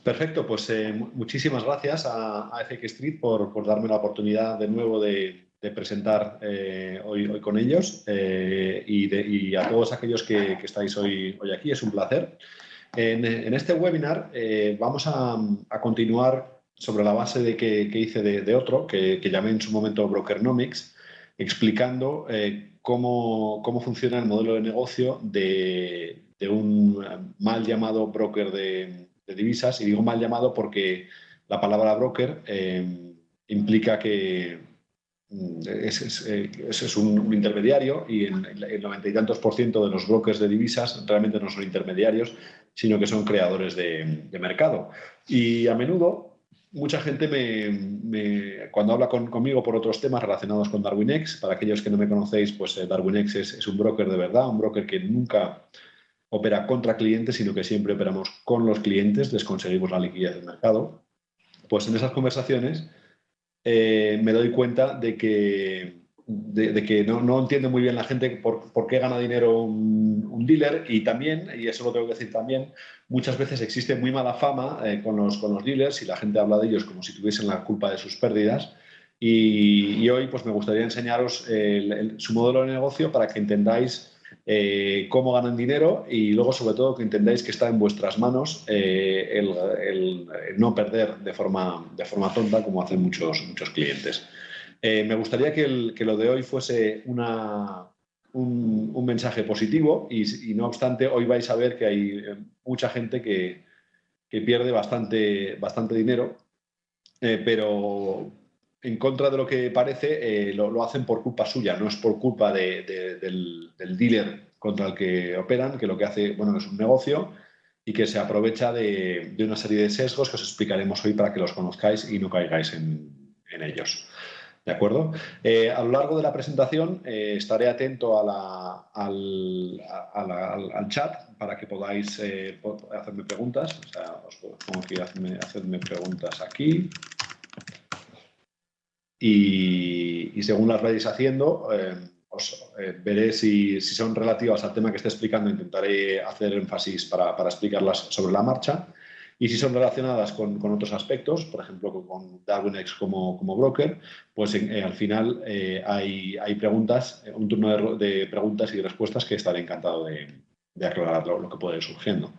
Perfecto, pues muchísimas gracias a FX Street por darme la oportunidad de nuevo de presentar hoy con ellos y a todos aquellos que estáis hoy aquí. Es un placer. En este webinar vamos a continuar sobre la base que hice de otro, que llamé en su momento Brokernomics, explicando cómo funciona el modelo de negocio de un mal llamado broker de divisas. Y digo mal llamado porque la palabra broker implica que es un intermediario, y el 90 y tantos % de los brokers de divisas realmente no son intermediarios, sino que son creadores de mercado. Y a menudo mucha gente cuando habla conmigo por otros temas relacionados con DarwinX, para aquellos que no me conocéis, pues DarwinX es un broker de verdad, un broker que nunca opera contra clientes, sino que siempre operamos con los clientes, les conseguimos la liquidez del mercado. Pues en esas conversaciones me doy cuenta de que no entiende muy bien la gente por qué gana dinero un dealer, y también, y eso lo tengo que decir también, muchas veces existe muy mala fama con los dealers, y la gente habla de ellos como si tuviesen la culpa de sus pérdidas. Y hoy pues me gustaría enseñaros su modelo de negocio para que entendáis cómo ganan dinero, y luego sobre todo que entendáis que está en vuestras manos el no perder de forma tonta como hacen muchos clientes. Me gustaría que lo de hoy fuese un mensaje positivo, y no obstante hoy vais a ver que hay mucha gente que pierde bastante dinero, pero en contra de lo que parece, lo hacen por culpa suya, no es por culpa del dealer contra el que operan, que lo que hace, bueno, es un negocio y que se aprovecha de una serie de sesgos que os explicaremos hoy para que los conozcáis y no caigáis en ellos. ¿De acuerdo? A lo largo de la presentación estaré atento al chat para que podáis hacerme preguntas. O sea, os pongo aquí, hacerme preguntas aquí. Y según las vayáis haciendo, veré si son relativas al tema que esté explicando. Intentaré hacer énfasis para explicarlas sobre la marcha. Y si son relacionadas con otros aspectos, por ejemplo, con DarwinX como broker, pues al final hay preguntas, un turno de preguntas y respuestas que estaré encantado de aclarar lo que puede ir surgiendo.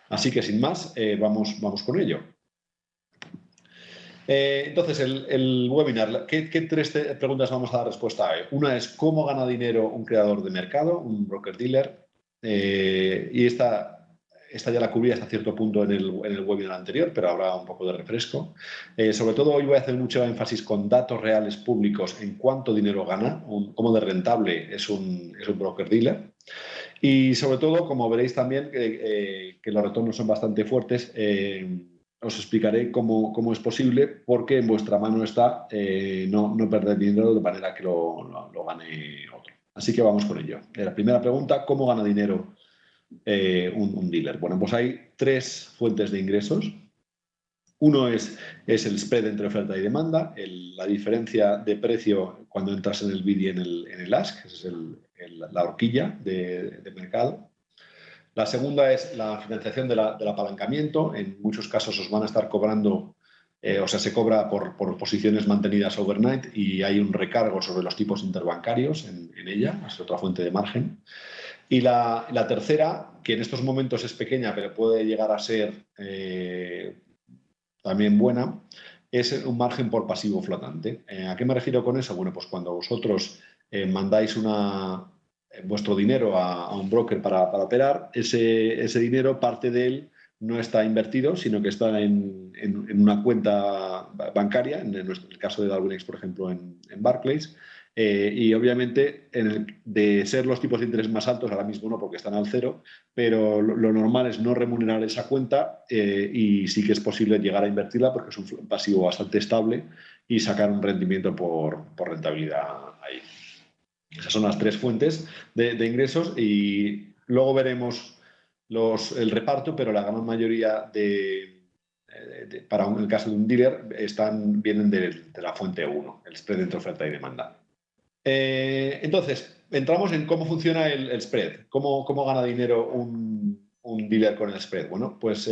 Así que, sin más, vamos con ello. Entonces, el webinar, ¿qué tres preguntas vamos a dar respuesta a hoy? Una es ¿cómo gana dinero un creador de mercado, un broker-dealer? Y esta ya la cubrí hasta cierto punto en el webinar anterior, pero habrá un poco de refresco. Sobre todo hoy voy a hacer mucho énfasis con datos reales públicos en cuánto dinero gana, cómo de rentable es un broker-dealer. Y sobre todo, como veréis también, que los retornos son bastante fuertes, os explicaré cómo es posible, porque en vuestra mano está no perder dinero de manera que lo gane otro. Así que vamos con ello. La primera pregunta, ¿cómo gana dinero un dealer? Bueno, pues hay tres fuentes de ingresos. Uno es el spread entre oferta y demanda, la diferencia de precio cuando entras en el bid y en el ask, esa es la horquilla de mercado. La segunda es la financiación del apalancamiento. En muchos casos os van a estar cobrando, o sea, se cobra por posiciones mantenidas overnight, y hay un recargo sobre los tipos interbancarios en ella, es otra fuente de margen. Y la tercera, que en estos momentos es pequeña, pero puede llegar a ser también buena, es un margen por pasivo flotante. ¿A qué me refiero con eso? Bueno, pues cuando vosotros mandáis vuestro dinero a un broker para operar, ese dinero, parte de él no está invertido, sino que está en una cuenta bancaria, en el caso de DarwinX, por ejemplo, en Barclays. Y obviamente, de ser los tipos de interés más altos, ahora mismo no, porque están al cero, pero lo normal es no remunerar esa cuenta, y sí que es posible llegar a invertirla porque es un pasivo bastante estable y sacar un rendimiento por rentabilidad ahí. Esas son las tres fuentes de ingresos, y luego veremos el reparto, pero la gran mayoría para el caso de un dealer vienen de la fuente 1, el spread entre oferta y demanda. Entonces, entramos en cómo funciona el spread, cómo gana dinero un dealer con el spread. Bueno, pues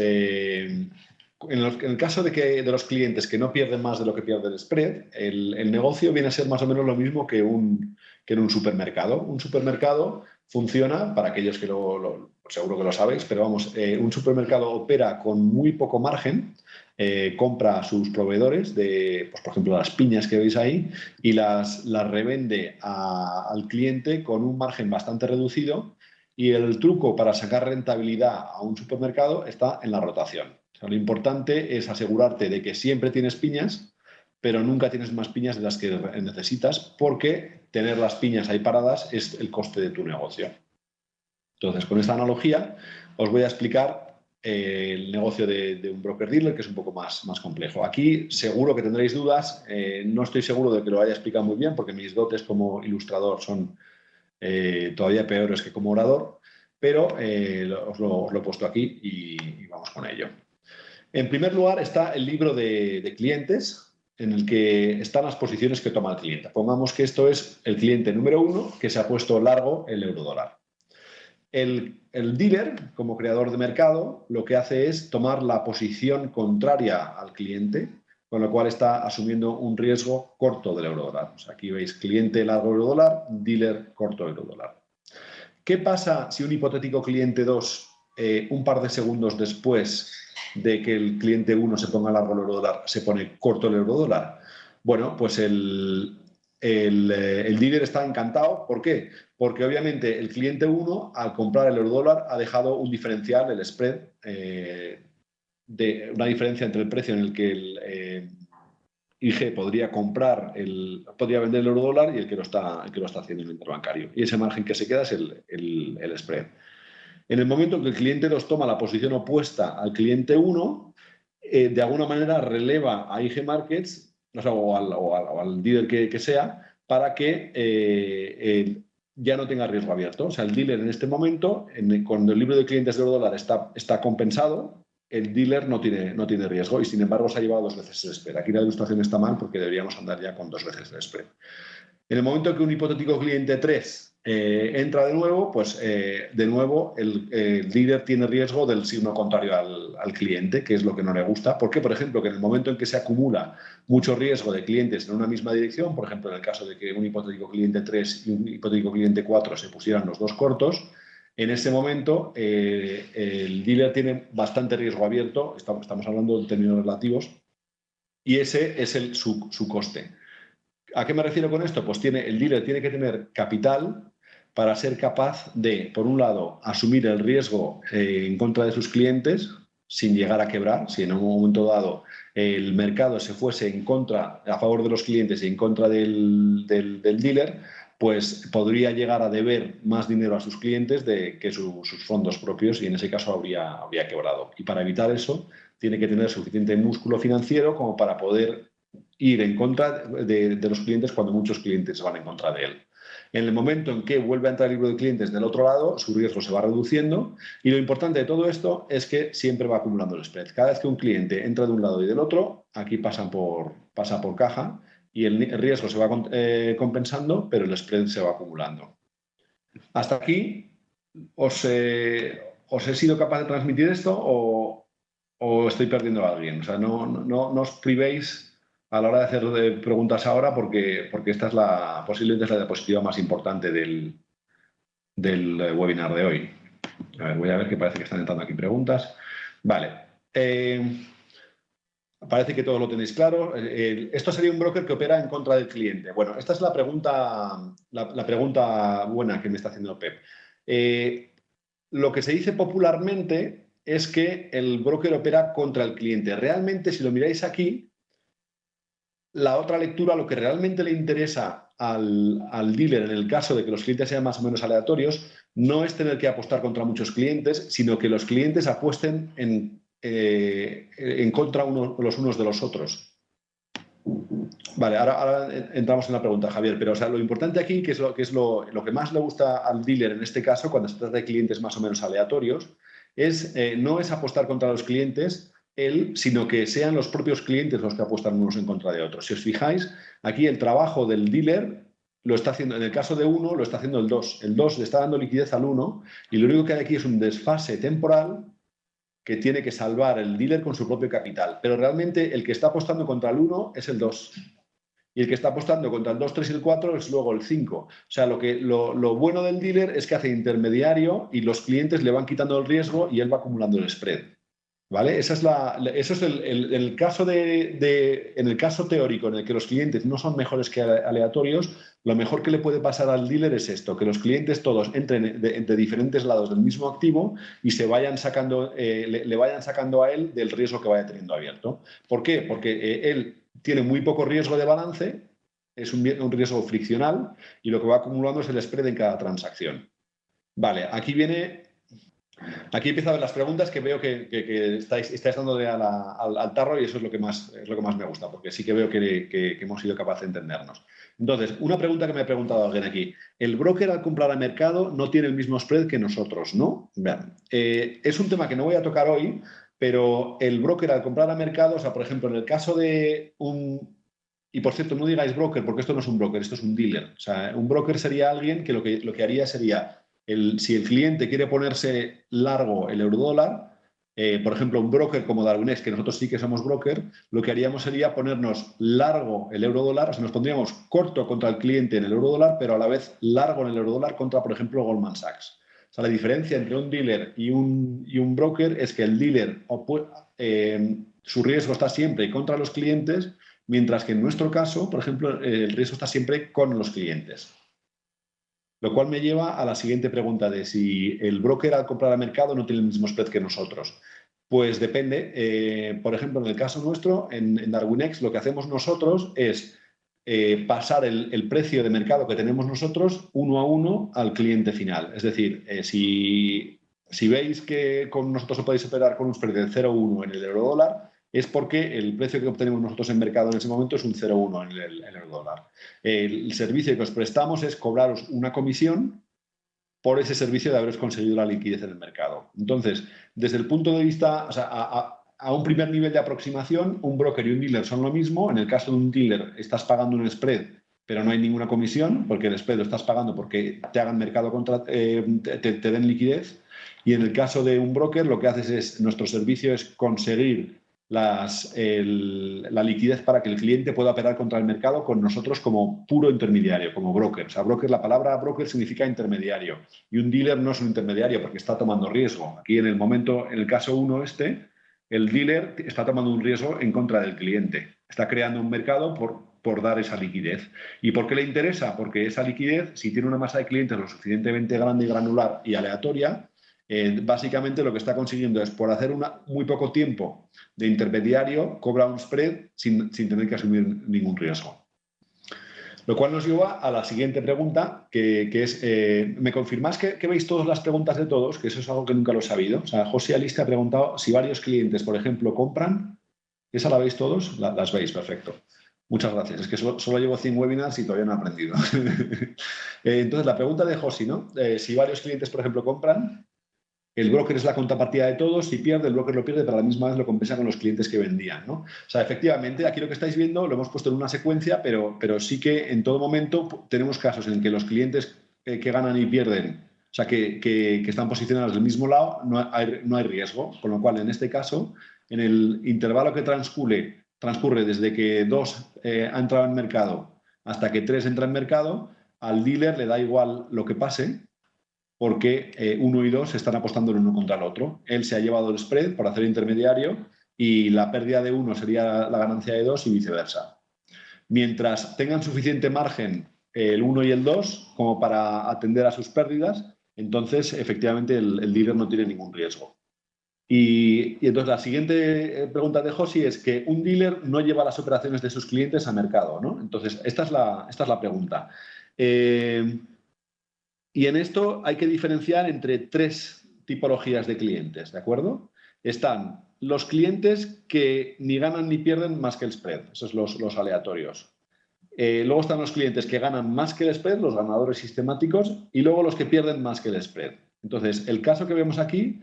en el caso de los clientes que no pierden más de lo que pierde el spread, el negocio viene a ser más o menos lo mismo que en un supermercado. Un supermercado funciona, para aquellos que seguro que lo sabéis, pero vamos, un supermercado opera con muy poco margen, compra a sus proveedores de, pues, por ejemplo, las piñas que veis ahí y las revende al cliente con un margen bastante reducido, y el truco para sacar rentabilidad a un supermercado está en la rotación. O sea, lo importante es asegurarte de que siempre tienes piñas, pero nunca tienes más piñas de las que necesitas, porque tener las piñas ahí paradas es el coste de tu negocio. Entonces, con esta analogía os voy a explicar el negocio de un broker-dealer, que es un poco más complejo. Aquí seguro que tendréis dudas. No estoy seguro de que lo haya explicado muy bien, porque mis dotes como ilustrador son todavía peores que como orador, pero os lo he puesto aquí y vamos con ello. En primer lugar está el libro de clientes, en el que están las posiciones que toma el cliente. Pongamos que esto es el cliente número 1 que se ha puesto largo el euro-dólar. El dealer, como creador de mercado, lo que hace es tomar la posición contraria al cliente, con lo cual está asumiendo un riesgo corto del euro-dólar. O sea, aquí veis cliente largo euro-dólar, dealer corto euro-dólar. ¿Qué pasa si un hipotético cliente 2, un par de segundos después de que el cliente 1 se ponga largo el euro-dólar, se pone corto el euro-dólar? Bueno, pues el dealer está encantado. ¿Por qué? Porque obviamente el cliente 1, al comprar el euro-dólar, ha dejado un diferencial, el spread, de una diferencia entre el precio en el que el IG podría vender el euro-dólar y el que lo está haciendo el interbancario. Y ese margen que se queda es el spread. En el momento en que el cliente 2 toma la posición opuesta al cliente 1, de alguna manera releva a IG Markets, o al dealer que sea, para que ya no tenga riesgo abierto. O sea, el dealer en este momento, cuando el libro de clientes de euro-dólar está compensado, el dealer no tiene riesgo, y sin embargo se ha llevado 2 veces el spread. Aquí la ilustración está mal, porque deberíamos andar ya con 2 veces el spread. En el momento que un hipotético cliente 3 entra de nuevo, pues de nuevo el dealer tiene riesgo del signo contrario al cliente, que es lo que no le gusta. ¿Por qué? Por ejemplo, que en el momento en que se acumula mucho riesgo de clientes en una misma dirección, por ejemplo, en el caso de que un hipotético cliente 3 y un hipotético cliente 4 se pusieran los dos cortos, en ese momento el dealer tiene bastante riesgo abierto. Estamos hablando de términos relativos, y ese es su coste. ¿A qué me refiero con esto? Pues el dealer tiene que tener capital para ser capaz de, por un lado, asumir el riesgo en contra de sus clientes sin llegar a quebrar. Si en un momento dado el mercado se fuese a favor de los clientes y en contra del dealer, pues podría llegar a deber más dinero a sus clientes que sus fondos propios, y en ese caso habría quebrado. Y para evitar eso, tiene que tener suficiente músculo financiero como para poder ir en contra de los clientes cuando muchos clientes van en contra de él. En el momento en que vuelve a entrar el libro de clientes del otro lado, su riesgo se va reduciendo, y lo importante de todo esto es que siempre va acumulando el spread. Cada vez que un cliente entra de un lado y del otro, aquí pasa por caja, y el riesgo se va compensando, pero el spread se va acumulando. Hasta aquí, ¿os he sido capaz de transmitir esto o estoy perdiendo a alguien? O sea, no os privéis a la hora de hacer preguntas ahora, porque esta es posiblemente es la diapositiva más importante del webinar de hoy. A ver, voy a ver, que parece que están entrando aquí preguntas. Vale. Parece que todo lo tenéis claro. Esto sería un broker que opera en contra del cliente. Bueno, esta es la pregunta buena que me está haciendo Pep. Lo que se dice popularmente es que el broker opera contra el cliente. Realmente, si lo miráis aquí, la otra lectura, lo que realmente le interesa al dealer, en el caso de que los clientes sean más o menos aleatorios, no es tener que apostar contra muchos clientes, sino que los clientes apuesten en contra los unos de los otros. Vale, ahora entramos en la pregunta, Javier, pero o sea, lo importante aquí, que es lo que más le gusta al dealer en este caso, cuando se trata de clientes más o menos aleatorios, no es apostar contra los clientes sino que sean los propios clientes los que apuestan unos en contra de otros. Si os fijáis, aquí el trabajo del dealer lo está haciendo, en el caso de uno, lo está haciendo el 2. El 2 le está dando liquidez al 1, y lo único que hay aquí es un desfase temporal que tiene que salvar el dealer con su propio capital, pero realmente el que está apostando contra el 1 es el 2. Y el que está apostando contra el 2, 3 y el 4 es luego el 5. O sea, lo bueno del dealer es que hace intermediario y los clientes le van quitando el riesgo y él va acumulando el spread. ¿Vale? Eso es el caso en el caso teórico en el que los clientes no son mejores que aleatorios, lo mejor que le puede pasar al dealer es esto, que los clientes todos entren de diferentes lados del mismo activo y se vayan sacando, le vayan sacando a él del riesgo que vaya teniendo abierto. ¿Por qué? Porque él tiene muy poco riesgo de balance, es un riesgo friccional y lo que va acumulando es el spread en cada transacción. Vale, aquí empiezan a ver las preguntas que veo que estáis dando al tarro y eso es lo que más me gusta, porque sí que veo que hemos sido capaces de entendernos. Entonces, una pregunta que me ha preguntado alguien aquí. El broker al comprar al mercado no tiene el mismo spread que nosotros, ¿no? Vean, es un tema que no voy a tocar hoy, pero el broker al comprar al mercado, o sea, por ejemplo, en el caso de un... Y por cierto, no digáis broker, porque esto no es un broker, esto es un dealer. O sea, un broker sería alguien que lo que haría sería... si el cliente quiere ponerse largo el eurodólar, por ejemplo, un broker como Darwinex, que nosotros sí que somos broker, lo que haríamos sería ponernos largo el eurodólar, o sea, nos pondríamos corto contra el cliente en el eurodólar, pero a la vez largo en el eurodólar contra, por ejemplo, Goldman Sachs. O sea, la diferencia entre un dealer y un broker es que el dealer, su riesgo está siempre contra los clientes, mientras que en nuestro caso, por ejemplo, el riesgo está siempre con los clientes. Lo cual me lleva a la siguiente pregunta de si el broker al comprar al mercado no tiene el mismo spread que nosotros. Pues depende. Por ejemplo, en el caso nuestro, en Darwinex, lo que hacemos nosotros es pasar el precio de mercado que tenemos nosotros 1 a 1 al cliente final. Es decir, si veis que con nosotros podéis operar con un spread del 0,1 en el eurodólar, es porque el precio que obtenemos nosotros en mercado en ese momento es un 0,1 en el eurodólar. El servicio que os prestamos es cobraros una comisión por ese servicio de haberos conseguido la liquidez en el mercado. Entonces, desde el punto de vista, o sea, a un primer nivel de aproximación, un broker y un dealer son lo mismo. En el caso de un dealer, estás pagando un spread, pero no hay ninguna comisión, porque el spread lo estás pagando porque te hagan mercado te den liquidez. Y en el caso de un broker, lo que haces es, nuestro servicio es conseguir la liquidez para que el cliente pueda operar contra el mercado con nosotros como puro intermediario, como broker. O sea, la palabra broker significa intermediario y un dealer no es un intermediario porque está tomando riesgo. Aquí en el caso 1 el dealer está tomando un riesgo en contra del cliente. Está creando un mercado por dar esa liquidez. ¿Y por qué le interesa? Porque esa liquidez, si tiene una masa de clientes lo suficientemente grande y granular y aleatoria, básicamente lo que está consiguiendo es, por hacer muy poco tiempo de intermediario, cobra un spread sin tener que asumir ningún riesgo. Lo cual nos lleva a la siguiente pregunta, que es, ¿me confirmáis que veis todas las preguntas de todos? Que eso es algo que nunca lo he sabido. O sea, José Aliste ha preguntado si varios clientes, por ejemplo, compran. ¿Esa la veis todos? Las veis, perfecto. Muchas gracias. Es que solo llevo 100 webinars y todavía no he aprendido. Entonces, la pregunta de José, ¿no? Si varios clientes, por ejemplo, compran, el broker es la contrapartida de todos, si pierde, el broker lo pierde, pero a la misma vez lo compensa con los clientes que vendían, ¿no? O sea, efectivamente, aquí lo que estáis viendo lo hemos puesto en una secuencia, pero sí que en todo momento tenemos casos en que los clientes que ganan y pierden, o sea, que están posicionados del mismo lado, no hay riesgo, con lo cual, en este caso, en el intervalo que transcurre desde que 2 ha entrado en mercado hasta que 3 entra en mercado, al dealer le da igual lo que pase, porque 1 y 2 están apostando el uno contra el otro. Él se ha llevado el spread por hacer intermediario y la pérdida de 1 sería la ganancia de 2 y viceversa. Mientras tengan suficiente margen el 1 y el 2 como para atender a sus pérdidas, entonces efectivamente el dealer no tiene ningún riesgo. Y entonces la siguiente pregunta de Josi es que un dealer no lleva las operaciones de sus clientes a mercado, ¿no? Entonces, esta es la pregunta. Y en esto hay que diferenciar entre 3 tipologías de clientes, ¿de acuerdo? Están los clientes que ni ganan ni pierden más que el spread, esos los aleatorios. Luego están los clientes que ganan más que el spread, los ganadores sistemáticos, y luego los que pierden más que el spread. Entonces, el caso que vemos aquí,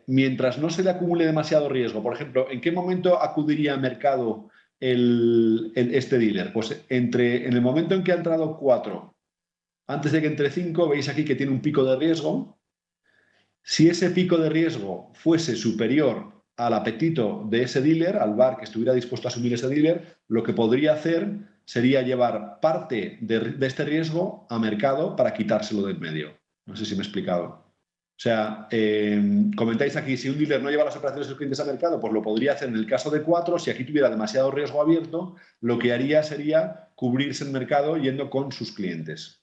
mientras no se le acumule demasiado riesgo, por ejemplo, ¿en qué momento acudiría al mercado este dealer? Pues en el momento en que ha entrado 4, antes de que entre 5, veis aquí que tiene un pico de riesgo Si ese pico de riesgo fuese superior al apetito de ese dealer, al VAR que estuviera dispuesto a asumir ese dealer, lo que podría hacer sería llevar parte de este riesgo a mercado para quitárselo del medio. No sé si me he explicado. O sea, comentáis aquí, si un dealer no lleva las operaciones de sus clientes a mercado, pues lo podría hacer en el caso de 4. Si aquí tuviera demasiado riesgo abierto, lo que haría sería cubrirse el mercado yendo con sus clientes.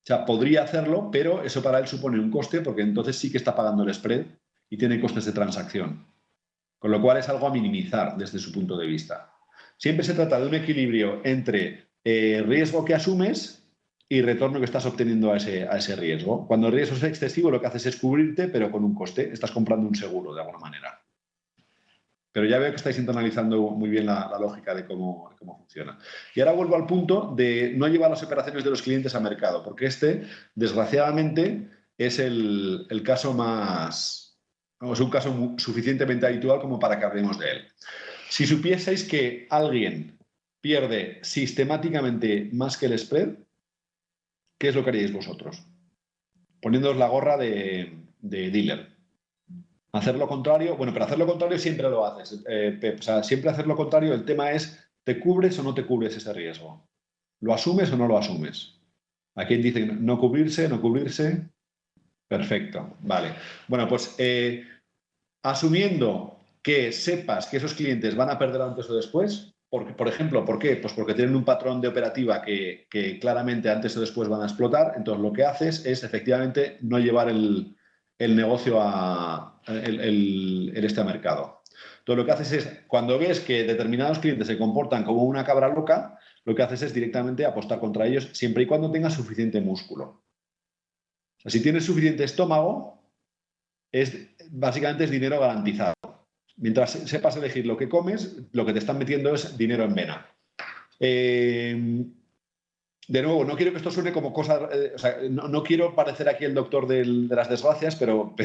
O sea, podría hacerlo, pero eso para él supone un coste porque entonces sí que está pagando el spread y tiene costes de transacción. Con lo cual es algo a minimizar desde su punto de vista. Siempre se trata de un equilibrio entre riesgo que asumes y retorno que estás obteniendo a ese riesgo. Cuando el riesgo es excesivo, lo que haces es cubrirte, pero con un coste. Estás comprando un seguro, de alguna manera. Pero ya veo que estáis analizando muy bien la lógica de cómo funciona. Y ahora vuelvo al punto de no llevar las operaciones de los clientes a mercado, porque este, desgraciadamente, es el caso más... Es un caso suficientemente habitual como para que hablemos de él. Si supieseis que alguien pierde sistemáticamente más que el spread, ¿qué es lo que haríais vosotros? Poniéndoos la gorra de dealer. Hacer lo contrario, bueno, pero hacer lo contrario siempre lo haces, Pep. O sea, siempre hacer lo contrario, el tema es, ¿te cubres o no te cubres ese riesgo? ¿Lo asumes o no lo asumes? ¿A quién dice no cubrirse, no cubrirse? Perfecto, vale. Bueno, pues asumiendo que sepas que esos clientes van a perder antes o después, por ejemplo, ¿por qué? Pues porque tienen un patrón de operativa que claramente antes o después van a explotar, entonces lo que haces es efectivamente no llevar el negocio a este mercado. Entonces lo que haces es, cuando ves que determinados clientes se comportan como una cabra loca, lo que haces es directamente apostar contra ellos siempre y cuando tengas suficiente músculo. O sea, si tienes suficiente estómago, básicamente es dinero garantizado. Mientras sepas elegir lo que comes, lo que te están metiendo es dinero en vena. De nuevo, no quiero que esto suene como cosa... o sea, no quiero parecer aquí el doctor de las desgracias, pero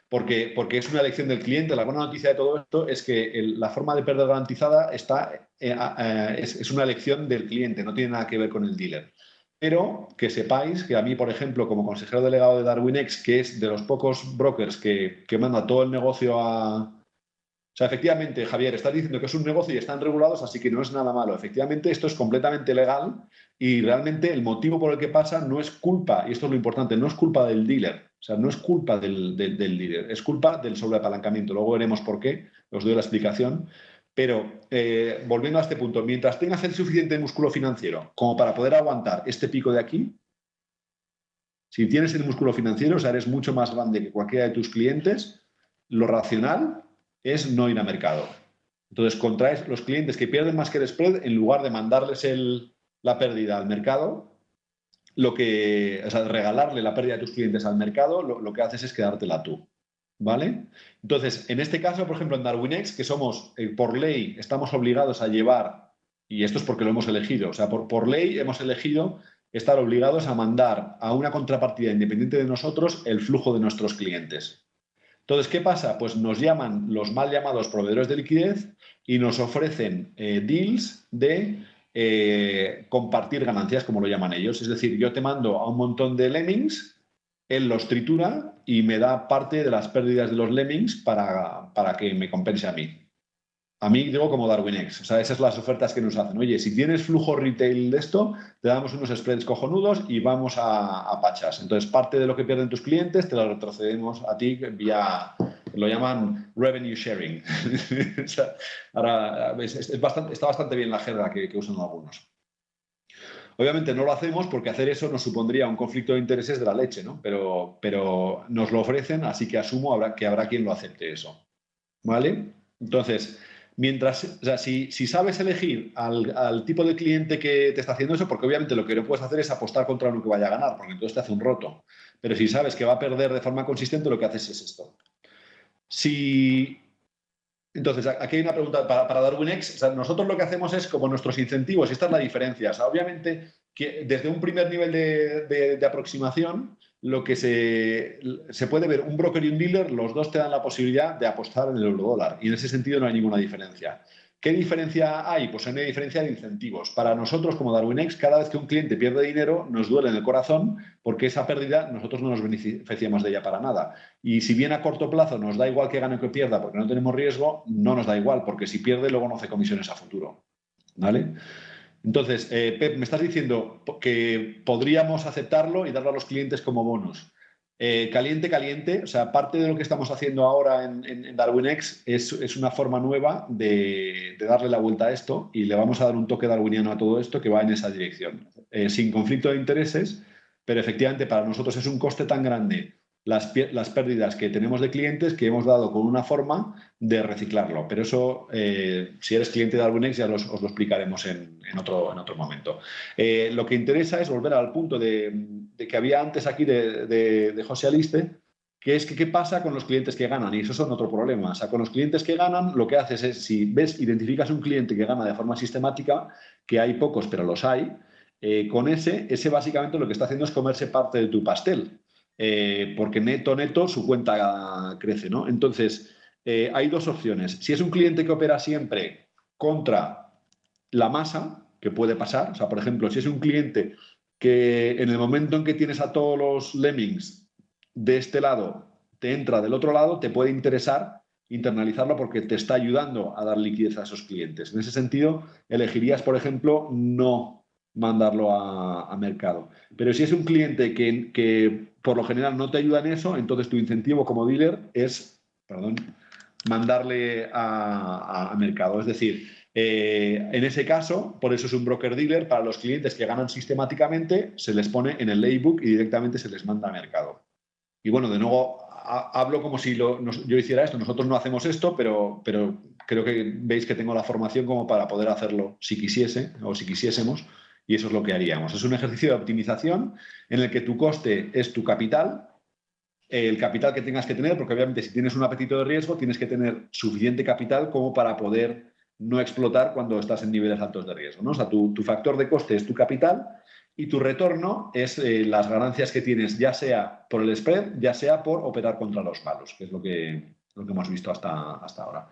porque es una elección del cliente. La buena noticia de todo esto es que la forma de pérdida garantizada es una elección del cliente, no tiene nada que ver con el dealer. Pero que sepáis que a mí, por ejemplo, como consejero delegado de DarwinX, que es de los pocos brokers que manda todo el negocio a... O sea, efectivamente, Javier, estás diciendo que es un negocio y están regulados, así que no es nada malo. Efectivamente, esto es completamente legal y realmente el motivo por el que pasa no es culpa, y esto es lo importante, no es culpa del dealer. O sea, no es culpa del dealer, es culpa del sobreapalancamiento. Luego veremos por qué, os doy la explicación. Pero volviendo a este punto, mientras tengas el suficiente músculo financiero como para poder aguantar este pico de aquí, si tienes el músculo financiero, o sea, eres mucho más grande que cualquiera de tus clientes, lo racional es no ir a mercado. Entonces, contraes los clientes que pierden más que el spread, en lugar de mandarles la pérdida al mercado, o sea, regalarle la pérdida de tus clientes al mercado, lo que haces es quedártela tú. ¿Vale? Entonces, en este caso, por ejemplo, en DarwinX, que somos, por ley, estamos obligados a llevar, y esto es porque lo hemos elegido, o sea, por ley hemos elegido estar obligados a mandar a una contrapartida independiente de nosotros el flujo de nuestros clientes. Entonces, ¿qué pasa? Pues nos llaman los mal llamados proveedores de liquidez y nos ofrecen deals de compartir ganancias, como lo llaman ellos. Es decir, yo te mando a un montón de lemmings, él los tritura y me da parte de las pérdidas de los lemmings para que me compense a mí. A mí digo como DarwinX, o sea, esas son las ofertas que nos hacen. Oye, si tienes flujo retail de esto, te damos unos spreads cojonudos y vamos a pachas. Entonces, parte de lo que pierden tus clientes te lo retrocedemos a ti vía, lo llaman revenue sharing. O sea, ahora está bastante bien la jerga que usan algunos. Obviamente no lo hacemos porque hacer eso nos supondría un conflicto de intereses de la leche, ¿no? Pero nos lo ofrecen, así que asumo que habrá quien lo acepte eso. ¿Vale? Entonces, o sea, si sabes elegir al tipo de cliente que te está haciendo eso, porque obviamente lo que no puedes hacer es apostar contra uno que vaya a ganar, porque entonces te hace un roto. Pero si sabes que va a perder de forma consistente, lo que haces es esto. Entonces, aquí hay una pregunta para DarwinX. O sea, nosotros lo que hacemos es como nuestros incentivos, y esta es la diferencia. O sea, obviamente, que desde un primer nivel de aproximación, lo que se puede ver, un broker y un dealer, los dos te dan la posibilidad de apostar en el eurodólar. Y en ese sentido no hay ninguna diferencia. ¿Qué diferencia hay? Pues hay una diferencia de incentivos. Para nosotros, como DarwinX, cada vez que un cliente pierde dinero, nos duele en el corazón porque esa pérdida nosotros no nos beneficiamos de ella para nada. Y si bien a corto plazo nos da igual que gane o que pierda porque no tenemos riesgo, no nos da igual porque si pierde luego no hace comisiones a futuro. ¿Vale? Entonces, Pep, me estás diciendo que podríamos aceptarlo y darlo a los clientes como bonus. Caliente, caliente. O sea, parte de lo que estamos haciendo ahora en DarwinX es una forma nueva de darle la vuelta a esto y le vamos a dar un toque darwiniano a todo esto que va en esa dirección. Sin conflicto de intereses, pero efectivamente para nosotros es un coste tan grande las pérdidas que tenemos de clientes que hemos dado con una forma de reciclarlo. Pero eso, si eres cliente de DarwinX, ya os lo explicaremos en otro momento. Lo que interesa es volver al punto de que había antes aquí de José Aliste, que es que qué pasa con los clientes que ganan, y eso son otro problema. O sea, con los clientes que ganan, lo que haces es, si identificas un cliente que gana de forma sistemática, que hay pocos, pero los hay, con ese básicamente lo que está haciendo es comerse parte de tu pastel. Porque neto su cuenta crece, ¿no? Entonces, hay dos opciones. Si es un cliente que opera siempre contra la masa, que puede pasar, o sea, por ejemplo, si es un cliente que en el momento en que tienes a todos los lemmings de este lado, te entra del otro lado, te puede interesar internalizarlo porque te está ayudando a dar liquidez a esos clientes. En ese sentido, elegirías, por ejemplo, no mandarlo a mercado. Pero si es un cliente que por lo general no te ayuda en eso, entonces tu incentivo como dealer es, mandarle a mercado. Es decir, en ese caso, por eso es un broker dealer, para los clientes que ganan sistemáticamente, se les pone en el laybook y directamente se les manda a mercado. Y bueno, de nuevo, hablo como si yo hiciera esto. Nosotros no hacemos esto, pero creo que veis que tengo la formación como para poder hacerlo si quisiese o si quisiésemos, y eso es lo que haríamos. Es un ejercicio de optimización en el que tu coste es tu capital, el capital que tengas que tener, porque obviamente si tienes un apetito de riesgo, tienes que tener suficiente capital como para poder no explotar cuando estás en niveles altos de riesgo, ¿no? O sea, tu factor de coste es tu capital y tu retorno es las ganancias que tienes, ya sea por el spread, ya sea por operar contra los palos, que es lo que hemos visto hasta ahora.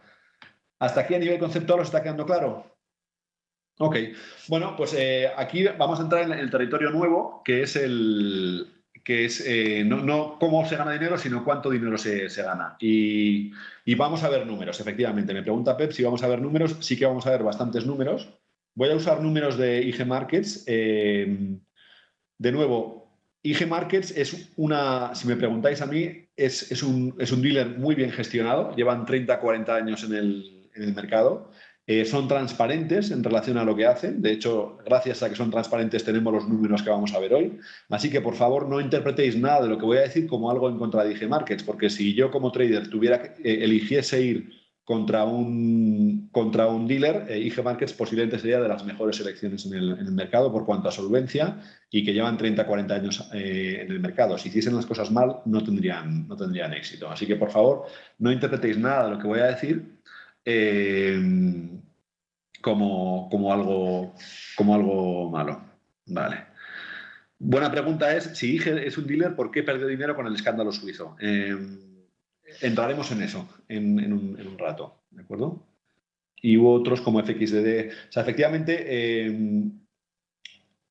¿Hasta aquí a nivel conceptual os está quedando claro? Ok, bueno, pues aquí vamos a entrar en el territorio nuevo, que es no cómo se gana dinero, sino cuánto dinero se gana. Y vamos a ver números, efectivamente. Me pregunta Pep si vamos a ver números. Sí que vamos a ver bastantes números. Voy a usar números de IG Markets. De nuevo, IG Markets es si me preguntáis a mí, es un dealer muy bien gestionado. Llevan 30, 40 años en el mercado. Son transparentes en relación a lo que hacen. De hecho, gracias a que son transparentes tenemos los números que vamos a ver hoy. Así que, por favor, no interpretéis nada de lo que voy a decir como algo en contra de IG Markets, porque si yo como trader eligiese ir contra un dealer, IG Markets posiblemente sería de las mejores elecciones en el mercado por cuanto a solvencia y que llevan 30, 40 años en el mercado. Si hiciesen las cosas mal, no tendrían éxito. Así que, por favor, no interpretéis nada de lo que voy a decir como algo malo. Vale. Buena pregunta es, si IG es un dealer, ¿por qué perdió dinero con el escándalo suizo? Entraremos en eso en un rato, ¿de acuerdo? Y hubo otros como FXDD. O sea, efectivamente, en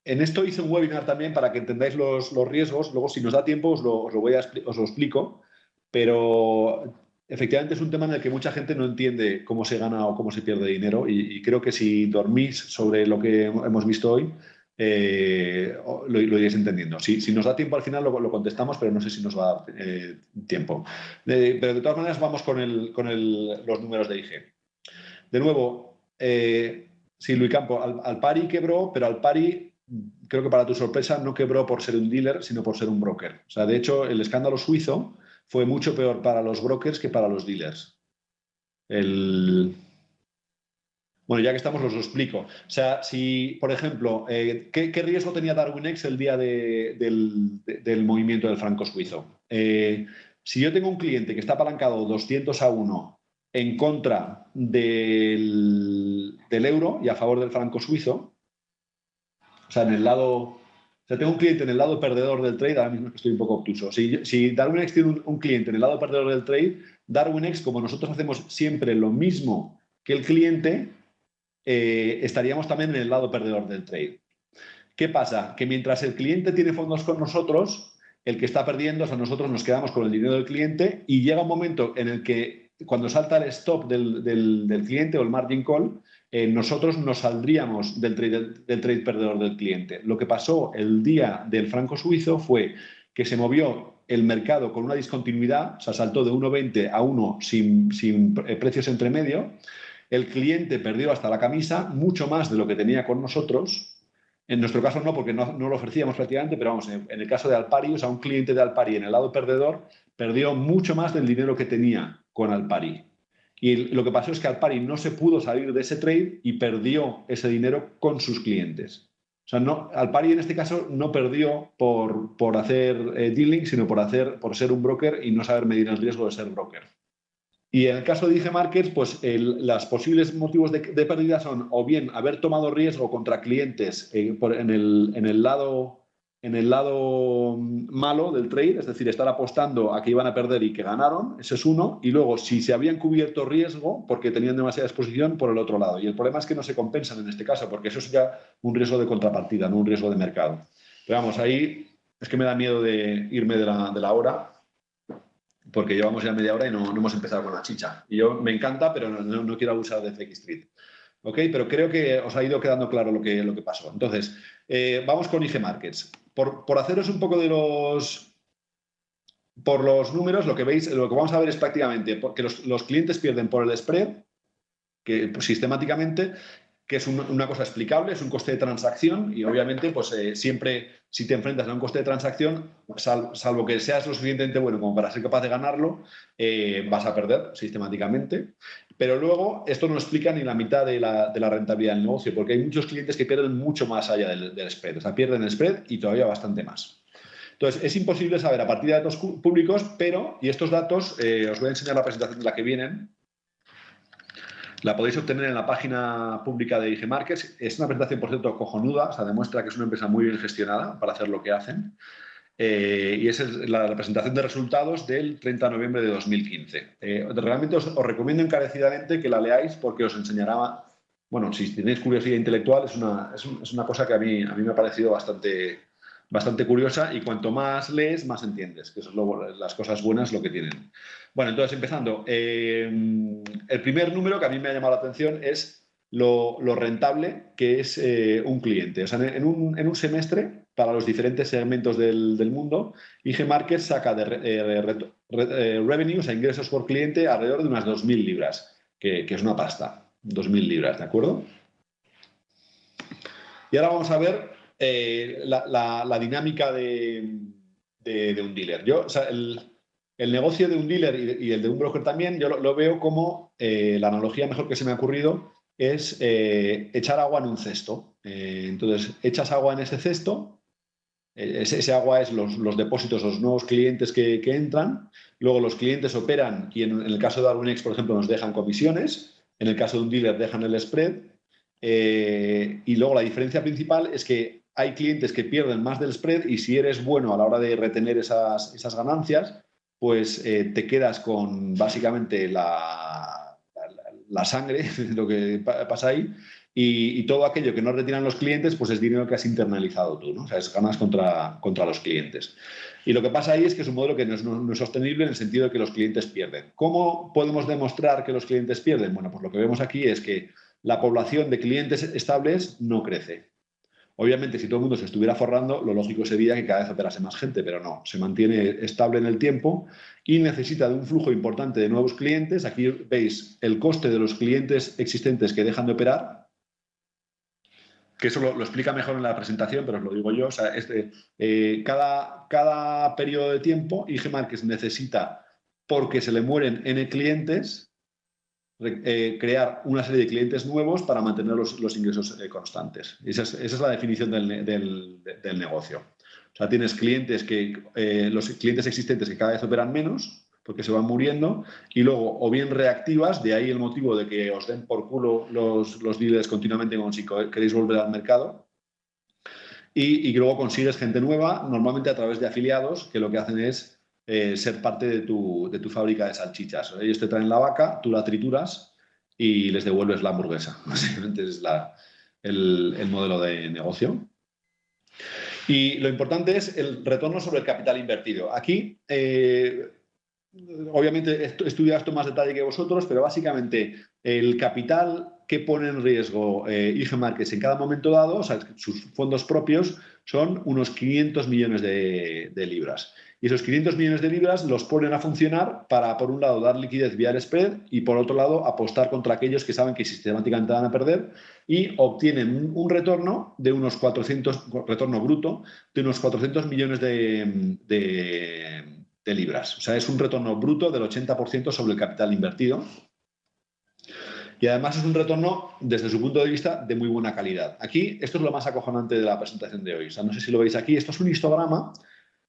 esto hice un webinar también para que entendáis los riesgos. Luego, si nos da tiempo, os lo explico. Pero efectivamente es un tema en el que mucha gente no entiende cómo se gana o cómo se pierde dinero. Y creo que si dormís sobre lo que hemos visto hoy, lo iréis entendiendo. Si nos da tiempo al final lo contestamos, pero no sé si nos va a dar tiempo. Pero de todas maneras vamos con los números de IG. De nuevo, sí, Luis Campo, Alpari quebró, pero Alpari, creo que para tu sorpresa, no quebró por ser un dealer, sino por ser un broker. O sea, de hecho, el escándalo suizo fue mucho peor para los brokers que para los dealers. Bueno, ya que estamos, os lo explico. O sea, si, por ejemplo, ¿qué riesgo tenía DarwinX el día del movimiento del franco suizo? Si yo tengo un cliente que está apalancado 200-1 en contra del euro y a favor del franco suizo, o sea, tengo un cliente en el lado perdedor del trade, ahora mismo estoy un poco obtuso. Si DarwinX tiene un cliente en el lado perdedor del trade, DarwinX, como nosotros hacemos siempre lo mismo que el cliente, estaríamos también en el lado perdedor del trade. ¿Qué pasa? Que mientras el cliente tiene fondos con nosotros, el que está perdiendo, o sea, nosotros nos quedamos con el dinero del cliente y llega un momento en el que cuando salta el stop del cliente o el margin call, nosotros nos saldríamos del trade perdedor del cliente. Lo que pasó el día del franco suizo fue que se movió el mercado con una discontinuidad, o sea, saltó de 1,20 a 1 sin precios entre medio. El cliente perdió hasta la camisa, mucho más de lo que tenía con nosotros. En nuestro caso no, porque no lo ofrecíamos prácticamente, pero vamos, en el caso de Alpari, o sea, un cliente de Alpari en el lado perdedor perdió mucho más del dinero que tenía con Alpari. Y lo que pasó es que Alpari no se pudo salir de ese trade y perdió ese dinero con sus clientes. O sea, no, Alpari en este caso no perdió por hacer dealing, sino por ser un broker y no saber medir el riesgo de ser broker. Y en el caso de IG Markets, pues los posibles motivos de pérdida son o bien haber tomado riesgo contra clientes en el lado malo del trade, es decir, estar apostando a que iban a perder y que ganaron, ese es uno, y luego si se habían cubierto riesgo porque tenían demasiada exposición por el otro lado. Y el problema es que no se compensan en este caso, porque eso es ya un riesgo de contrapartida, no un riesgo de mercado. Pero vamos, ahí es que me da miedo de irme de la hora, porque llevamos ya media hora y no hemos empezado con la chicha. Y yo me encanta, pero no quiero abusar de FX Street. ¿Ok? Pero creo que os ha ido quedando claro lo que pasó. Entonces, vamos con IG Markets. Por haceros un poco por los números, lo que veis, lo que vamos a ver es prácticamente que los clientes pierden por el spread, que pues, sistemáticamente, que es una cosa explicable, es un coste de transacción y obviamente pues siempre si te enfrentas a un coste de transacción, salvo que seas lo suficientemente bueno como para ser capaz de ganarlo, vas a perder sistemáticamente. Pero luego esto no explica ni la mitad de la rentabilidad del negocio, porque hay muchos clientes que pierden mucho más allá del spread, o sea, pierden el spread y todavía bastante más. Entonces, es imposible saber a partir de datos públicos, pero, y estos datos, os voy a enseñar la presentación de la que vienen. La podéis obtener en la página pública de IG Markets. Es una presentación, por cierto, cojonuda, o sea, demuestra que es una empresa muy bien gestionada para hacer lo que hacen. Y es la presentación de resultados del 30 de noviembre de 2015. Realmente os recomiendo encarecidamente que la leáis porque os enseñará, bueno, si tenéis curiosidad intelectual, es una cosa que a mí me ha parecido bastante curiosa y cuanto más lees, más entiendes, que eso es las cosas buenas lo que tienen. Bueno, entonces empezando, el primer número que a mí me ha llamado la atención es lo rentable que es un cliente. O sea, en un semestre, para los diferentes segmentos del mundo, IG Markets saca de revenue, o sea, ingresos por cliente, alrededor de unas 2.000 libras, que es una pasta, 2.000 libras, ¿de acuerdo? Y ahora vamos a ver la dinámica de un dealer. O sea, el negocio de un dealer y el de un broker también, yo lo veo como la analogía mejor que se me ha ocurrido es echar agua en un cesto. Entonces, echas agua en ese cesto, ese agua es los depósitos, los nuevos clientes que entran, luego los clientes operan y en el caso de Arwinex, por ejemplo, nos dejan comisiones, en el caso de un dealer dejan el spread, y luego la diferencia principal es que hay clientes que pierden más del spread y si eres bueno a la hora de retener esas ganancias, pues te quedas con básicamente la sangre, lo que pasa ahí, y todo aquello que no retiran los clientes, pues es dinero que has internalizado tú, ¿no? O sea, es ganas contra los clientes. Y lo que pasa ahí es que es un modelo que no es sostenible en el sentido de que los clientes pierden. ¿Cómo podemos demostrar que los clientes pierden? Bueno, pues lo que vemos aquí es que la población de clientes estables no crece. Obviamente, si todo el mundo se estuviera forrando, lo lógico sería que cada vez operase más gente, pero no, se mantiene estable en el tiempo y necesita de un flujo importante de nuevos clientes. Aquí veis el coste de los clientes existentes que dejan de operar, que eso lo explica mejor en la presentación, pero os lo digo yo. O sea, cada periodo de tiempo, IG Markets necesita, porque se le mueren N clientes, crear una serie de clientes nuevos para mantener los ingresos constantes. Esa es la definición del negocio. O sea, tienes clientes los clientes existentes que cada vez operan menos porque se van muriendo y luego o bien reactivas, de ahí el motivo de que os den por culo los dealers continuamente como si queréis volver al mercado, y luego consigues gente nueva, normalmente a través de afiliados, que lo que hacen es ser parte de tu fábrica de salchichas. Ellos te traen la vaca, tú la trituras y les devuelves la hamburguesa. Básicamente es el modelo de negocio. Y lo importante es el retorno sobre el capital invertido. Aquí, obviamente, he estudiado esto en más detalle que vosotros, pero básicamente el capital que pone en riesgo IG Markets en cada momento dado, o sea, sus fondos propios, son unos 500 millones de libras. Y esos 500 millones de libras los ponen a funcionar para, por un lado, dar liquidez vía el spread y, por otro lado, apostar contra aquellos que saben que sistemáticamente van a perder y obtienen un retorno de unos 400, retorno bruto, de unos 400 millones de libras. O sea, es un retorno bruto del 80% sobre el capital invertido. Y además es un retorno, desde su punto de vista, de muy buena calidad. Aquí, esto es lo más acojonante de la presentación de hoy. O sea, no sé si lo veis aquí. Esto es un histograma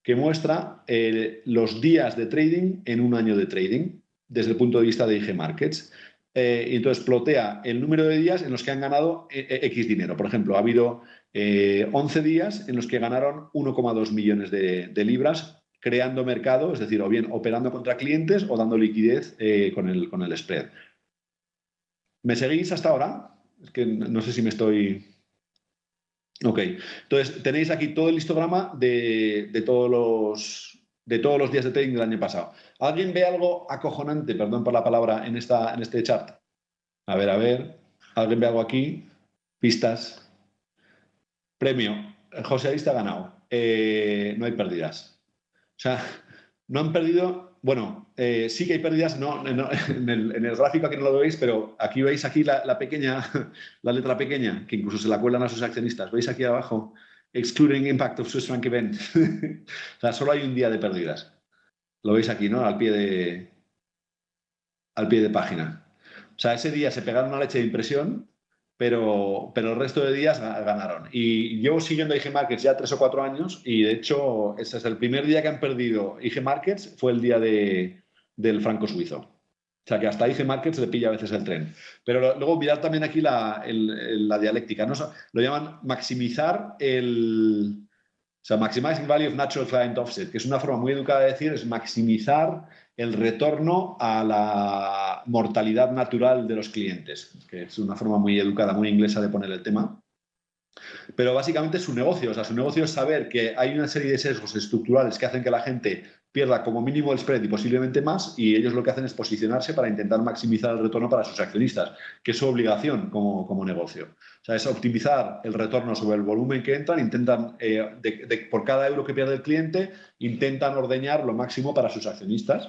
que muestra los días de trading en un año de trading, desde el punto de vista de IG Markets. Y entonces plotea el número de días en los que han ganado X dinero. Por ejemplo, ha habido 11 días en los que ganaron 1,2 millones de libras creando mercado, es decir, o bien operando contra clientes o dando liquidez con el spread. ¿Me seguís hasta ahora? Es que no sé si me estoy... Ok. Entonces, tenéis aquí todo el histograma de todos los días de trading del año pasado. ¿Alguien ve algo acojonante, perdón por la palabra, en este chart? A ver. ¿Alguien ve algo aquí? Pistas. Premio. José Arista ha ganado. No hay pérdidas. O sea, no han perdido... Bueno, sí que hay pérdidas, no, en el gráfico aquí no lo veis, pero aquí veis aquí la pequeña, la letra pequeña, que incluso se la cuelan a sus accionistas. ¿Veis aquí abajo? Excluding impact of Swiss franc event. O sea, solo hay un día de pérdidas. Lo veis aquí, ¿no? Al pie de página. O sea, ese día se pegaron una leche de impresión, pero el resto de días ganaron. Y llevo siguiendo IG Markets ya 3 o 4 años y, de hecho, ese es el primer día que han perdido IG Markets, fue el día del franco suizo. O sea, que hasta IG Markets le pilla a veces el tren. Pero luego mirad también aquí la dialéctica, ¿no? Lo llaman maximizar o sea, maximizing value of natural client offset, que es una forma muy educada de decir, es maximizar el retorno a la mortalidad natural de los clientes, que es una forma muy educada, muy inglesa de poner el tema. Pero básicamente es su negocio. O sea, su negocio es saber que hay una serie de sesgos estructurales que hacen que la gente pierda como mínimo el spread y posiblemente más, y ellos lo que hacen es posicionarse para intentar maximizar el retorno para sus accionistas, que es su obligación como negocio. O sea, es optimizar el retorno sobre el volumen que entran, intentan, por cada euro que pierde el cliente, intentan ordeñar lo máximo para sus accionistas.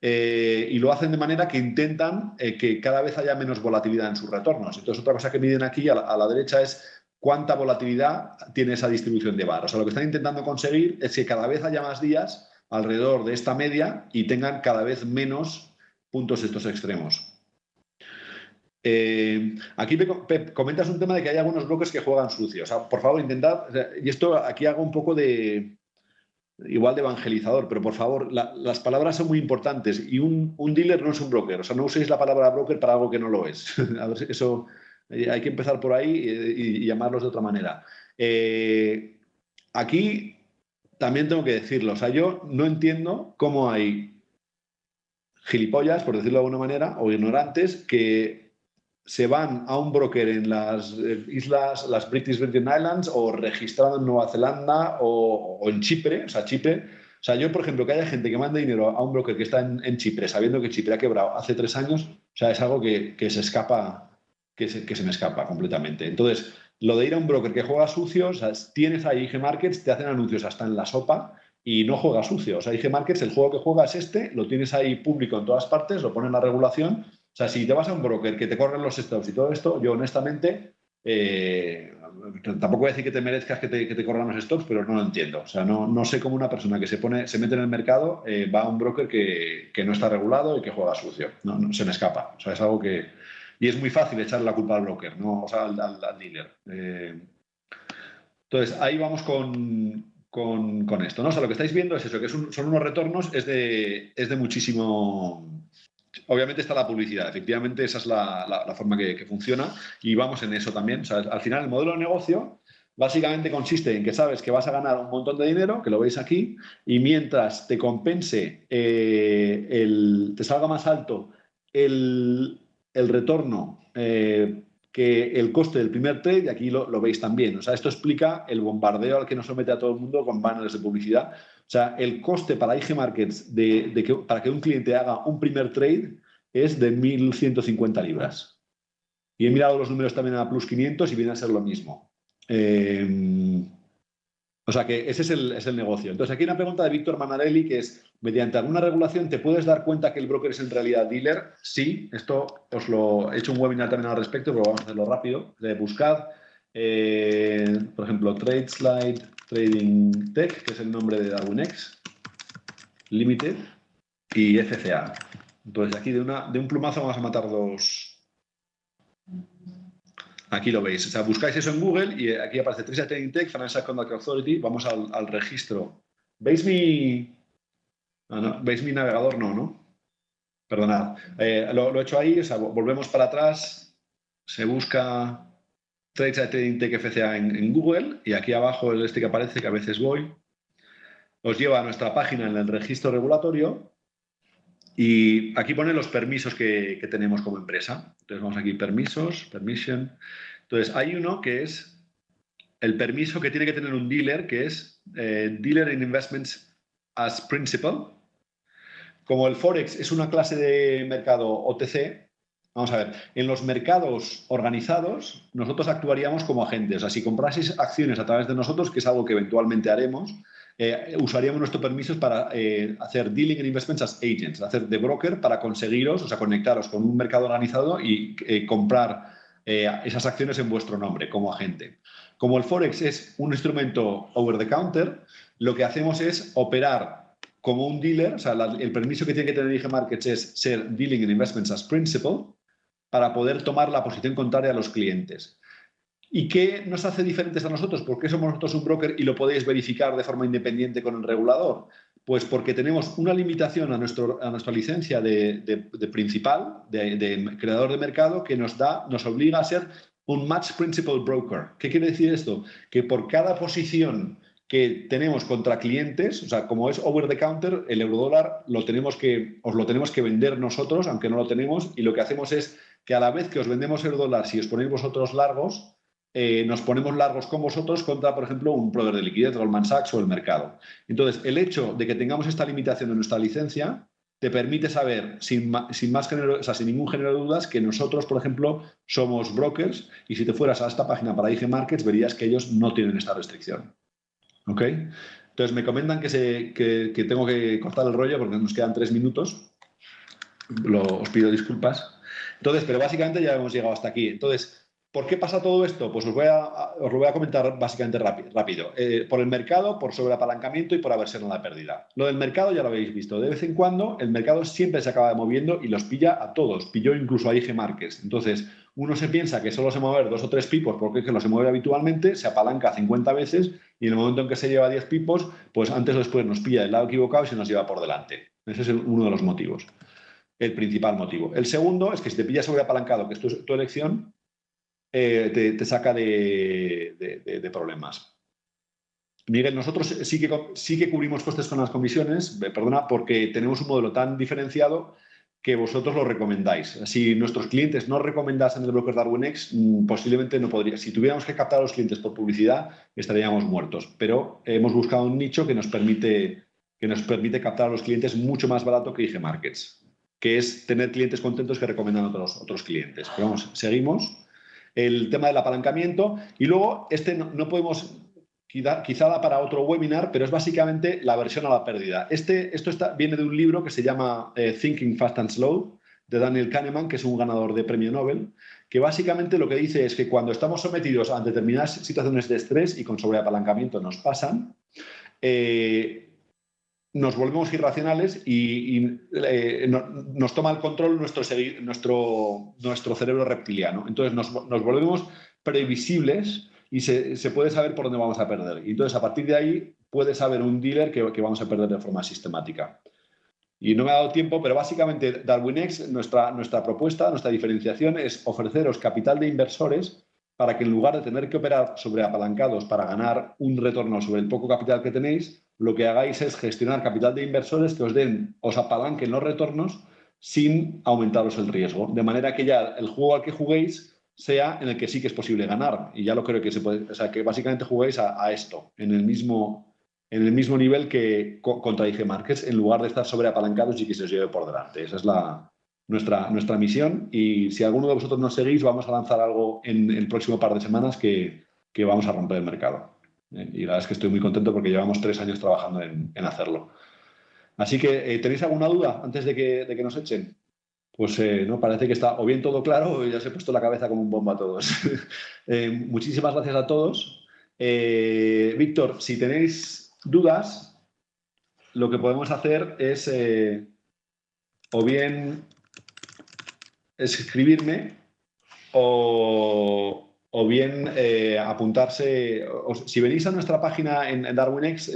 Y lo hacen de manera que intentan que cada vez haya menos volatilidad en sus retornos. Entonces, otra cosa que miden aquí a la derecha es cuánta volatilidad tiene esa distribución de VaR. O sea, lo que están intentando conseguir es que cada vez haya más días alrededor de esta media y tengan cada vez menos puntos estos extremos. Aquí comentas un tema de que hay algunos bloques que juegan sucio. O sea, por favor, intentad, y esto aquí hago un poco igual de evangelizador, pero por favor, las palabras son muy importantes y un dealer no es un broker. O sea, no uséis la palabra broker para algo que no lo es. A ver, eso hay que empezar por ahí y llamarlos de otra manera. Aquí también tengo que decirlo. O sea, yo no entiendo cómo hay gilipollas, por decirlo de alguna manera, o ignorantes que se van a un broker en las islas, las British Virgin Islands, o registrado en Nueva Zelanda o en Chipre. O sea, Chipre. O sea, yo, por ejemplo, que haya gente que mande dinero a un broker que está en Chipre, sabiendo que Chipre ha quebrado hace 3 años, o sea, es algo que se escapa, que se me escapa completamente. Entonces, lo de ir a un broker que juega sucio, o sea, tienes ahí IG Markets, te hacen anuncios hasta en la sopa y no juega sucio. O sea, IG Markets, el juego que juega es este, lo tienes ahí público en todas partes, lo ponen en la regulación. O sea, si te vas a un broker que te corren los stops y todo esto, yo honestamente tampoco voy a decir que te merezcas que te corran los stops, pero no lo entiendo. O sea, no sé cómo una persona que se mete en el mercado va a un broker que no está regulado y que juega sucio. No, se me escapa. O sea, es algo que... Y es muy fácil echarle la culpa al broker, no, o sea, al dealer. Entonces, ahí vamos con esto, ¿no? O sea, lo que estáis viendo es eso, que son unos retornos, es de muchísimo... Obviamente está la publicidad, efectivamente esa es la forma que funciona y vamos en eso también. O sea, al final el modelo de negocio básicamente consiste en que sabes que vas a ganar un montón de dinero, que lo veis aquí, y mientras te compense, te salga más alto el retorno, que el coste del primer trade, y aquí lo veis también. O sea, esto explica el bombardeo al que nos somete a todo el mundo con banners de publicidad. O sea, el coste para IG Markets para que un cliente haga un primer trade es de 1.150 libras. Y he mirado los números también a plus 500 y viene a ser lo mismo. O sea que ese es el negocio. Entonces, aquí hay una pregunta de Víctor Manarelli que es, ¿mediante alguna regulación te puedes dar cuenta que el broker es en realidad dealer? Sí, esto os lo he hecho un webinar también al respecto, pero vamos a hacerlo rápido. Buscad, por ejemplo, TradeSlide Trading Tech, que es el nombre de DarwinX Limited, y FCA. Entonces, aquí de un plumazo vamos a matar dos. Aquí lo veis. O sea, buscáis eso en Google y aquí aparece TradeSlide Trading Tech, Financial Conduct Authority. Vamos al registro. ¿Veis mi...? No, ¿veis mi navegador? No. Perdonad. Lo he hecho ahí. O sea, volvemos para atrás. Se busca TradeSlide Trading Tech FCA en Google y aquí abajo el que aparece, que a veces voy, os lleva a nuestra página en el registro regulatorio. Y aquí pone los permisos que tenemos como empresa. Entonces vamos aquí, permisos, permission. Entonces hay uno que es el permiso que tiene que tener un dealer, que es Dealer in Investments as Principal. Como el Forex es una clase de mercado OTC, vamos a ver, en los mercados organizados nosotros actuaríamos como agentes. O sea, si compraseis acciones a través de nosotros, que es algo que eventualmente haremos, usaríamos nuestros permisos para hacer dealing in investments as agents, hacer de broker para conseguiros, o sea, conectaros con un mercado organizado y comprar esas acciones en vuestro nombre como agente. Como el Forex es un instrumento over the counter, lo que hacemos es operar como un dealer. O sea, el permiso que tiene que tener IG Markets es ser dealing in investments as principal para poder tomar la posición contraria a los clientes. ¿Y qué nos hace diferentes a nosotros? ¿Por qué somos nosotros un broker y lo podéis verificar de forma independiente con el regulador? Pues porque tenemos una limitación a nuestra licencia de principal, de creador de mercado, que nos obliga a ser un match principal broker. ¿Qué quiere decir esto? Que por cada posición que tenemos contra clientes, o sea, como es over the counter, el eurodólar os lo tenemos que vender nosotros, aunque no lo tenemos, y lo que hacemos es que a la vez que os vendemos eurodólar, si os ponéis vosotros largos, nos ponemos largos con vosotros contra, por ejemplo, un proveedor de liquidez, Goldman Sachs o el mercado. Entonces, el hecho de que tengamos esta limitación en nuestra licencia te permite saber, sin ningún género de dudas, que nosotros, por ejemplo, somos brokers, y si te fueras a esta página para IG Markets, verías que ellos no tienen esta restricción. ¿Ok? Entonces, me comentan que tengo que cortar el rollo porque nos quedan 3 minutos. Os pido disculpas. Entonces, pero básicamente ya hemos llegado hasta aquí. Entonces, ¿por qué pasa todo esto? Pues os lo voy a comentar básicamente rápido. Por el mercado, por sobreapalancamiento y por aversión a la pérdida. Lo del mercado ya lo habéis visto. De vez en cuando el mercado siempre se acaba moviendo y los pilla a todos. Pilló incluso a IG Markets. Entonces, uno se piensa que solo se mueve 2 o 3 pipos porque es que no se mueve habitualmente, se apalanca 50 veces y en el momento en que se lleva 10 pipos, pues antes o después nos pilla del lado equivocado y se nos lleva por delante. Ese es uno de los motivos. El principal motivo. El segundo es que si te pillas sobreapalancado, que es tu elección, te saca de problemas. Miguel, nosotros sí que cubrimos costes con las comisiones, porque tenemos un modelo tan diferenciado que vosotros lo recomendáis. Si nuestros clientes no recomendasen el broker DarwinX, posiblemente no podría. Si tuviéramos que captar a los clientes por publicidad, estaríamos muertos. Pero hemos buscado un nicho que nos permite captar a los clientes mucho más barato que IG Markets, que es tener clientes contentos que recomiendan a otros clientes. Pero vamos, seguimos. El tema del apalancamiento. Y luego, no podemos, quizá da para otro webinar, pero es básicamente la aversión a la pérdida. Esto viene de un libro que se llama Thinking Fast and Slow, de Daniel Kahneman, que es un ganador de premio Nobel, que básicamente lo que dice es que cuando estamos sometidos a determinadas situaciones de estrés y con sobreapalancamiento nos pasan, nos volvemos irracionales y nos toma el control nuestro cerebro reptiliano. Entonces nos volvemos previsibles y se puede saber por dónde vamos a perder. Y entonces a partir de ahí puede saber un dealer que vamos a perder de forma sistemática. Y no me ha dado tiempo, pero básicamente DarwinX, nuestra propuesta, nuestra diferenciación es ofreceros capital de inversores para que en lugar de tener que operar sobre apalancados para ganar un retorno sobre el poco capital que tenéis, lo que hagáis es gestionar capital de inversores que os apalanquen los retornos sin aumentaros el riesgo. De manera que ya el juego al que juguéis sea en el que sí que es posible ganar. Y ya lo creo que se puede, o sea, que básicamente juguéis a esto, en el mismo nivel que contra IG Márquez, en lugar de estar sobreapalancados y que se os lleve por delante. Esa es nuestra misión. Y si alguno de vosotros nos seguís, vamos a lanzar algo en el próximo par de semanas que vamos a romper el mercado. Y la verdad es que estoy muy contento porque llevamos 3 años trabajando en hacerlo. Así que, ¿tenéis alguna duda antes de que nos echen? Pues no, parece que está o bien todo claro o ya se ha puesto la cabeza como un bomba a todos. Muchísimas gracias a todos. Víctor, si tenéis dudas, lo que podemos hacer es o bien escribirme o bien apuntarse. Si venís a nuestra página en DarwinX,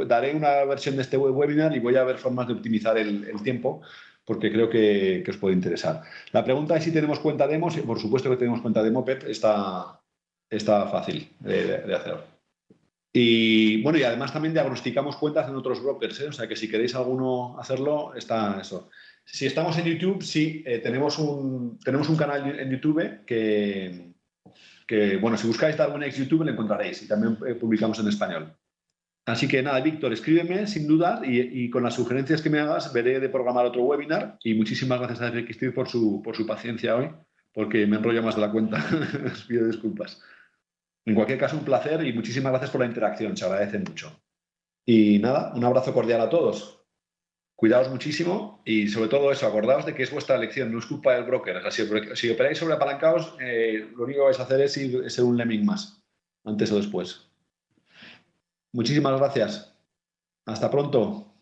daré una versión de este webinar y voy a ver formas de optimizar el tiempo, porque creo que os puede interesar. La pregunta es si tenemos cuenta demo. Por supuesto que tenemos cuenta demo, Pep, está fácil de hacer. Y bueno, y además también diagnosticamos cuentas en otros brokers, ¿eh? O sea que si queréis alguno hacerlo, está eso. Si estamos en YouTube, sí, tenemos un canal en YouTube que, bueno, si buscáis DarwinX YouTube lo encontraréis y también publicamos en español. Así que nada, Víctor, escríbeme sin dudas y con las sugerencias que me hagas veré de programar otro webinar y muchísimas gracias a Cristina por su paciencia hoy, porque me enrollo más de la cuenta. Os pido disculpas. En cualquier caso, un placer y muchísimas gracias por la interacción, se agradece mucho. Y nada, un abrazo cordial a todos. Cuidaos muchísimo y sobre todo eso, acordaos de que es vuestra elección, no es culpa del broker. O sea, si operáis sobre apalancados, lo único que vais a hacer es ser un lemming más, antes o después. Muchísimas gracias. Hasta pronto.